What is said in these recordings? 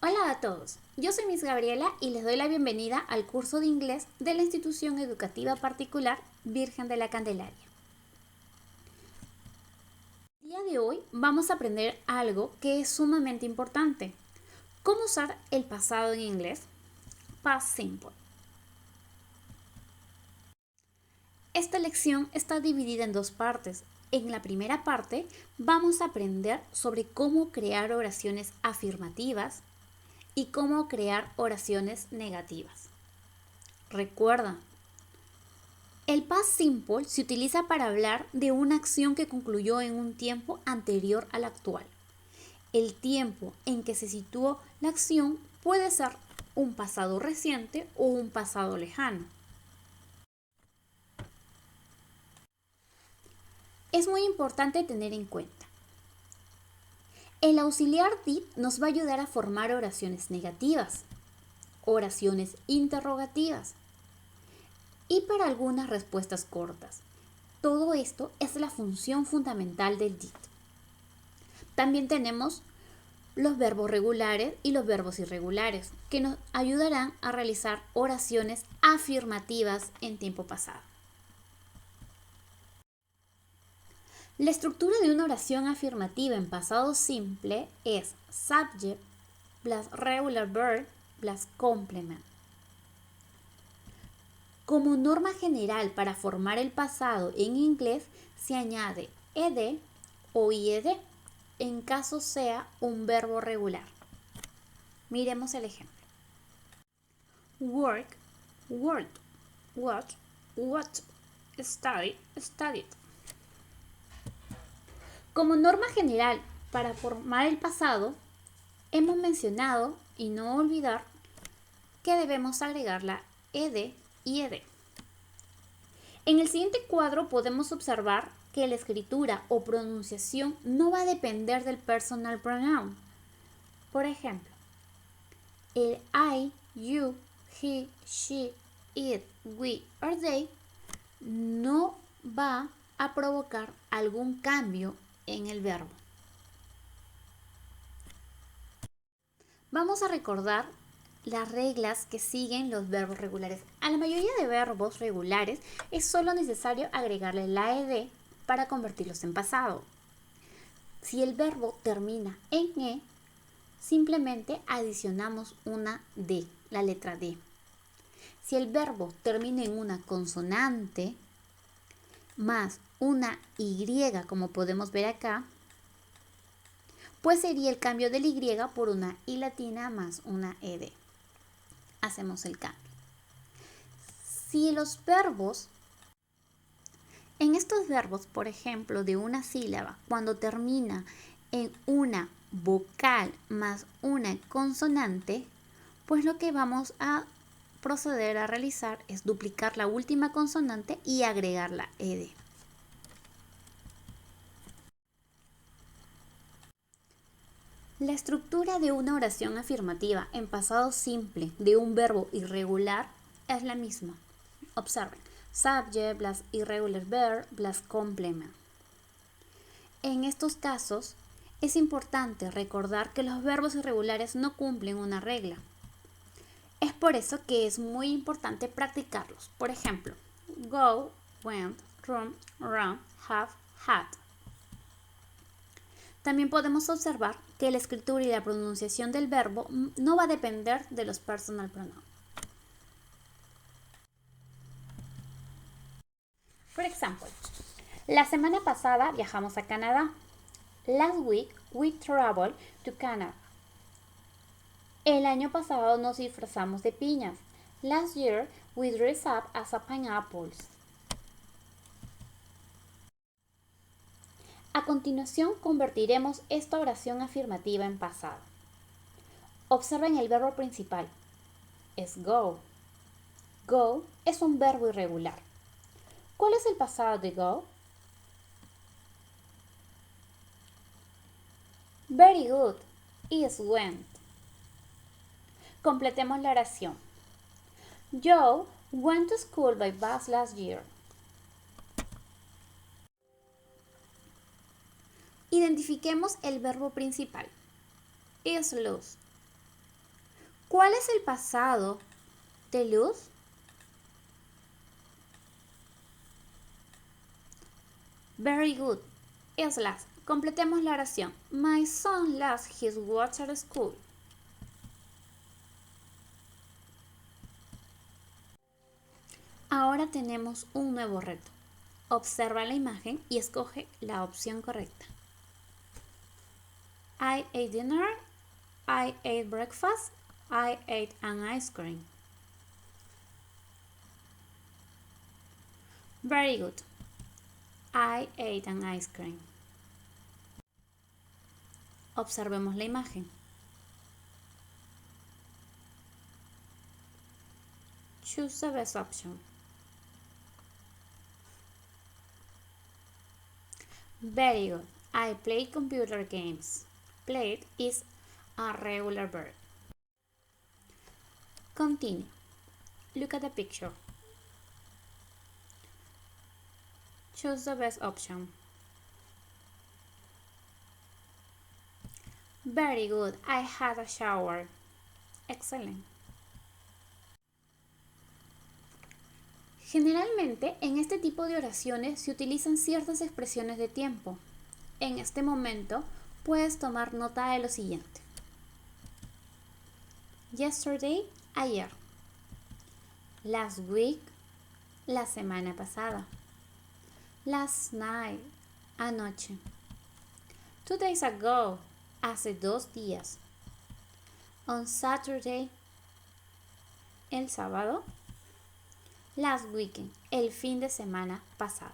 Hola a todos, yo soy Miss Gabriela y les doy la bienvenida al curso de inglés de la institución educativa particular Virgen de la Candelaria. El día de hoy vamos a aprender algo que es sumamente importante. ¿Cómo usar el pasado en inglés? Past simple. Esta lección está dividida en dos partes. En la primera parte vamos a aprender sobre cómo crear oraciones afirmativas y cómo crear oraciones negativas. Recuerda, el past simple se utiliza para hablar de una acción que concluyó en un tiempo anterior al actual. El tiempo en que se situó la acción puede ser un pasado reciente o un pasado lejano. Es muy importante tener en cuenta. El auxiliar did nos va a ayudar a formar oraciones negativas, oraciones interrogativas y para algunas respuestas cortas. Todo esto es la función fundamental del did. También tenemos los verbos regulares y los verbos irregulares, que nos ayudarán a realizar oraciones afirmativas en tiempo pasado. La estructura de una oración afirmativa en pasado simple es subject plus regular verb plus complement. Como norma general para formar el pasado en inglés se añade ed o ied en caso sea un verbo regular. Miremos el ejemplo. Work, worked, watch, watched, study, studied. Como norma general para formar el pasado, hemos mencionado y no olvidar que debemos agregar la ed y ed. En el siguiente cuadro podemos observar que la escritura o pronunciación no va a depender del personal pronoun. Por ejemplo, el I, you, he, she, it, we or they no va a provocar algún cambio en el verbo. Vamos a recordar las reglas que siguen los verbos regulares. A la mayoría de verbos regulares es solo necesario agregarle la ed para convertirlos en pasado. Si el verbo termina en e, simplemente adicionamos una d, la letra d. Si el verbo termina en una consonante más una y, como podemos ver acá, pues sería el cambio de la y por una i latina más una ed. Hacemos el cambio. Si los verbos, en estos verbos, por ejemplo, de una sílaba, cuando termina en una vocal más una consonante, pues lo que vamos a proceder a realizar es duplicar la última consonante y agregar la ed. La estructura de una oración afirmativa en pasado simple de un verbo irregular es la misma. Observen, subject plus irregular verb plus complement. En estos casos, es importante recordar que los verbos irregulares no cumplen una regla. Es por eso que es muy importante practicarlos. Por ejemplo, go, went, run, run, have, had. También podemos observar que la escritura y la pronunciación del verbo no va a depender de los personal pronouns. For example, la semana pasada viajamos a Canadá. Last week we traveled to Canada. El año pasado nos disfrazamos de piñas. Last year we dressed up as a pineapples. A continuación convertiremos esta oración afirmativa en pasado. Observen el verbo principal. Es go. Go es un verbo irregular. ¿Cuál es el pasado de go? Very good. Is went. Completemos la oración. Joe went to school by bus last year. Identifiquemos el verbo principal. Is lost. ¿Cuál es el pasado de luz? Very good. Es last. Completemos la oración. My son lost his watch at school. Ahora tenemos un nuevo reto. Observa la imagen y escoge la opción correcta. I ate dinner. I ate breakfast. I ate an ice cream. Very good. I ate an ice cream. Observemos la imagen. Choose the best option. Very good. I play computer games. Played is a regular verb. Continue. Look at the picture. Choose the best option. Very good. I had a shower. Excellent. Generalmente, en este tipo de oraciones se utilizan ciertas expresiones de tiempo. En este momento, puedes tomar nota de lo siguiente. Yesterday, ayer. Last week, la semana pasada. Last night, anoche. 2 days ago, hace 2 días. On Saturday, el sábado. Last weekend, el fin de semana pasado.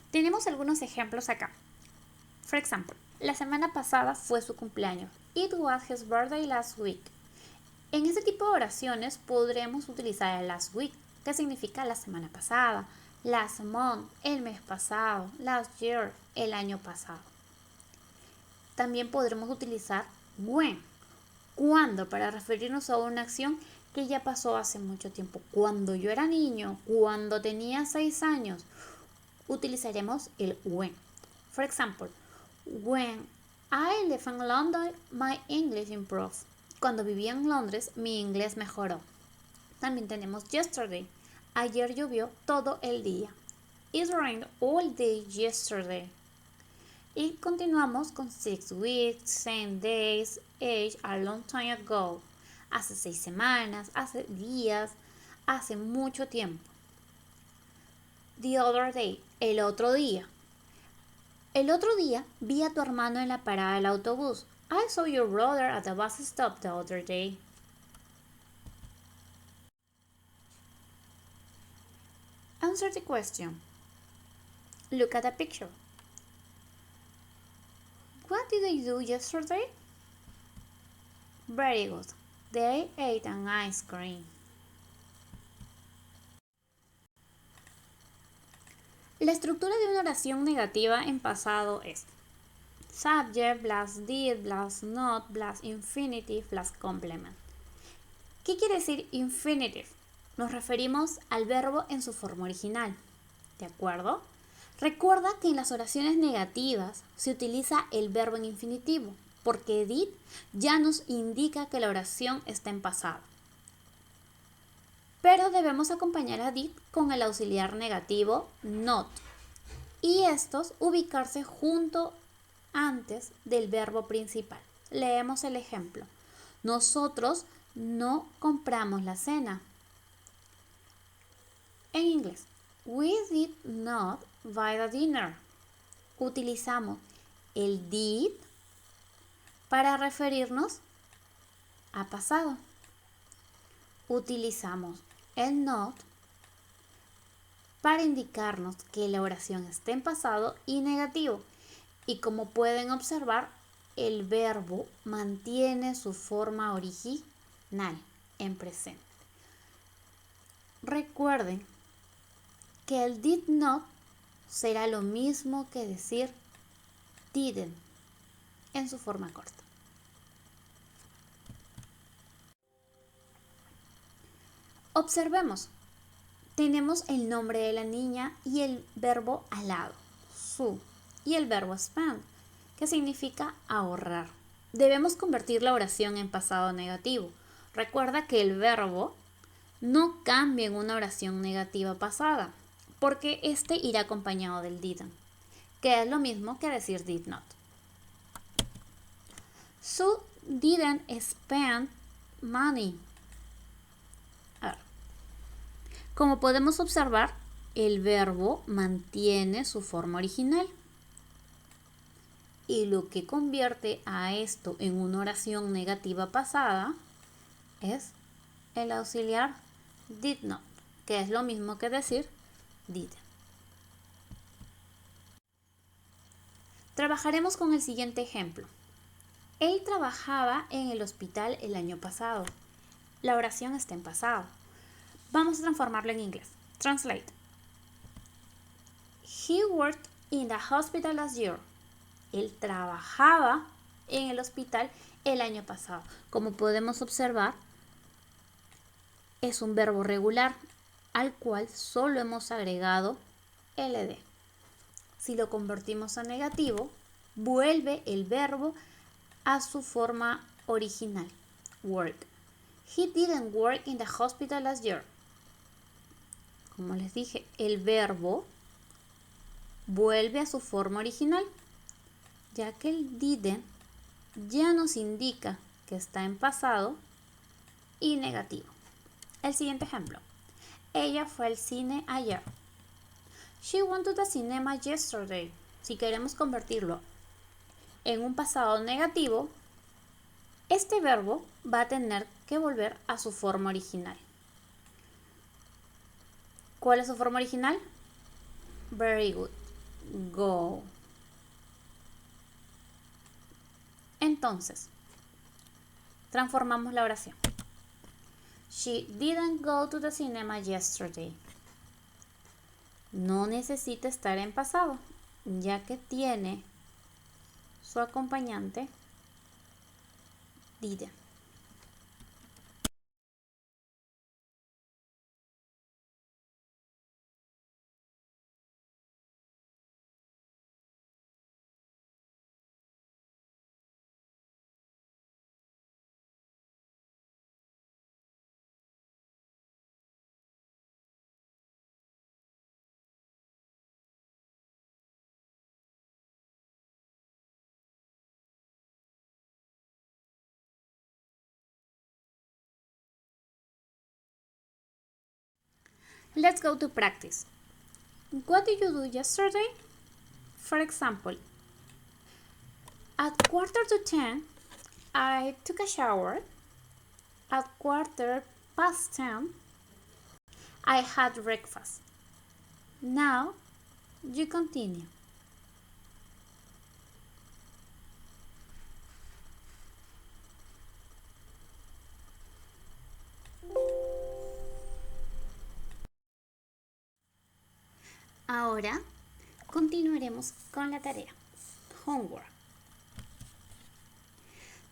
Tenemos algunos ejemplos acá. For example, la semana pasada fue su cumpleaños. It was his birthday last week. En este tipo de oraciones podremos utilizar el last week, que significa la semana pasada, last month, el mes pasado, last year, el año pasado. También podremos utilizar when, cuando, para referirnos a una acción que ya pasó hace mucho tiempo. Cuando yo era niño, cuando tenía 6 años, utilizaremos el when. For example, when I lived in London, my English improved. Cuando vivía en Londres, mi inglés mejoró. También tenemos yesterday. Ayer llovió todo el día. It rained all day yesterday. Y continuamos con 6 weeks, 10 days, age, a long time ago. Hace 6 semanas, hace días, hace mucho tiempo. The other day, el otro día. El otro día vi a tu hermano en la parada del autobús. I saw your brother at the bus stop the other day. Answer the question. Look at the picture. What did they do yesterday? Very good. They ate an ice cream. La estructura de una oración negativa en pasado es subject plus did plus not plus infinitive plus complement. ¿Qué quiere decir infinitive? Nos referimos al verbo en su forma original. ¿De acuerdo? Recuerda que en las oraciones negativas se utiliza el verbo en infinitivo, porque did ya nos indica que la oración está en pasado. Pero debemos acompañar a did con el auxiliar negativo not, y estos ubicarse junto antes del verbo principal. Leemos el ejemplo. Nosotros no compramos la cena. En inglés, we did not buy the dinner. Utilizamos el did para referirnos a pasado. Utilizamos el not para indicarnos que la oración está en pasado y negativo. Y como pueden observar, el verbo mantiene su forma original en presente. Recuerden que el did not será lo mismo que decir didn't en su forma corta. Observemos. Tenemos el nombre de la niña y el verbo al lado, su, y el verbo spend, que significa ahorrar. Debemos convertir la oración en pasado negativo. Recuerda que el verbo no cambia en una oración negativa pasada, porque este irá acompañado del didn't, que es lo mismo que decir did not. Sue didn't spend money. A ver. Como podemos observar, el verbo mantiene su forma original. Y lo que convierte a esto en una oración negativa pasada es el auxiliar did not, que es lo mismo que decir did. Trabajaremos con el siguiente ejemplo. Él trabajaba en el hospital el año pasado. La oración está en pasado. Vamos a transformarlo en inglés. Translate. He worked in the hospital last year. Él trabajaba en el hospital el año pasado. Como podemos observar, es un verbo regular al cual solo hemos agregado ld. Si lo convertimos a negativo, vuelve el verbo a su forma original, work. He didn't work in the hospital last year. Como les dije, el verbo vuelve a su forma original, ya que el didn't ya nos indica que está en pasado y negativo. El siguiente ejemplo. Ella fue al cine ayer. She went to the cinema yesterday. Si queremos convertirlo en un pasado negativo, este verbo va a tener que volver a su forma original. ¿Cuál es su forma original? Very good. Go. Entonces, transformamos la oración. She didn't go to the cinema yesterday. No necesita estar en pasado, ya que tiene su acompañante did. Let's go to practice. What did you do yesterday? For example, at 9:45, I took a shower. At 10:15, I had breakfast. Now, you continue. Ahora, continuaremos con la tarea. Homework.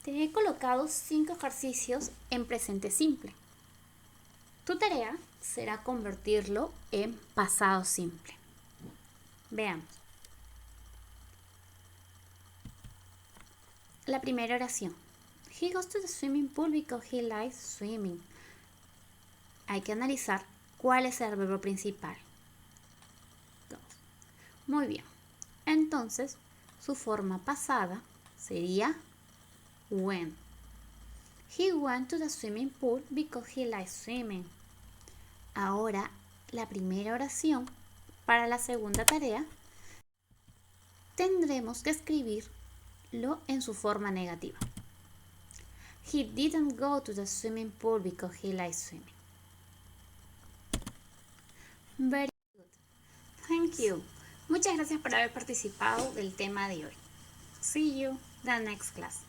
Te he colocado 5 ejercicios en presente simple. Tu tarea será convertirlo en pasado simple. Veamos. La primera oración. He goes to the swimming pool because he likes swimming. Hay que analizar cuál es el verbo principal. Muy bien. Entonces, su forma pasada sería went. He went to the swimming pool because he likes swimming. Ahora, la primera oración para la segunda tarea tendremos que escribirlo en su forma negativa. He didn't go to the swimming pool because he likes swimming. Very good. Thank you. Muchas gracias por haber participado del tema de hoy. See you the next class.